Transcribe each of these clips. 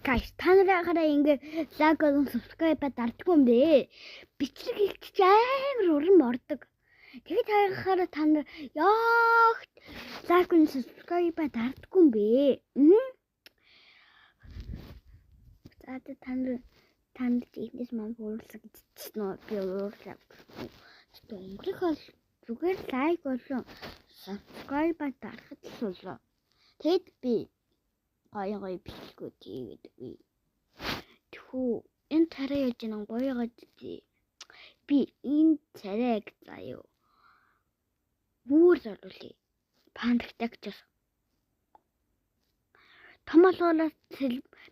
Guys, та нараараа ингээд лайк болон subscribe дардггүй юм бэ? Бичлэг хийчих амар уран мордог. Тэгээд харахаараа та нар яахт лайк болон subscribe дардггүй юм бэ? За та нар ихнээс маань уурлаг гэсэн нь би уурлаг. Өнгөрөх бол зүгээр лайк болон subscribe дарахад л болоо. Тэгэд би гоё бичлэгүүд хийгээд үгүй. Тэхүү энэ царай яаж нэг гоёгаад дээ. Би энэ царайг заяа. Бүр зориулъя. Пандагтагчаас. Томолоолаас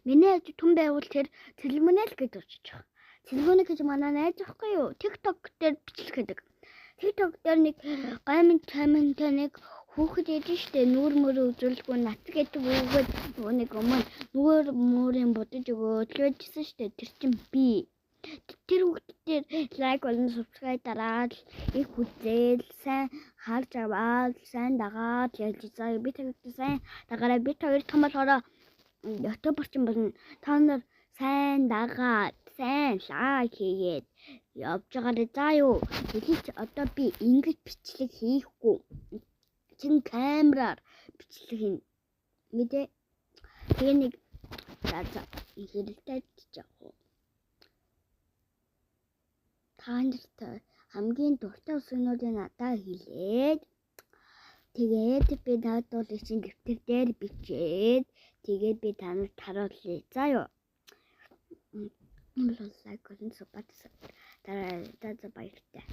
миний ажил түн байвал тэр цэлмэнэл гэж очиж байгаа. Цэлмэнэл гэж манай найз байхгүй юу? TikTok дээр бичлэг хийдэг. TikTok дээр нэг гаймын чамтай нэг хүүхэд идэж штэ нүүр мөрөө үзүүлгүй нат гэдэг үгээд нэг өмнө нүүр мөрийн бодож өгөөд лээжсэн штэ тэр чин би. Тэр хүүхдээр лайк болон subscribe дараад их үзэл сайн харж аваад сайн дагаад яаж заа би тэгтээ сайн дагараа би хоёр томолоороо ютуберчин болно. Та нар сайн дагаад сайн лайк хийгээд явж байгаарай заа юу. Хэлээч одоо би ингэж бичлэг хийхгүй. Чин камераар бичлэг хийн. Мэдээ. Тэгээ нэг за хэрэгтэй гэж яах вэ? Та нарт хамгийн дуртай үсгнүүдийг надад хэлээд тэгээд би надад чинь дэвтэр дээр бичээд тэгээд би та нарт харуулъя. За юу. Лайк болон суппорт дараа баяртай.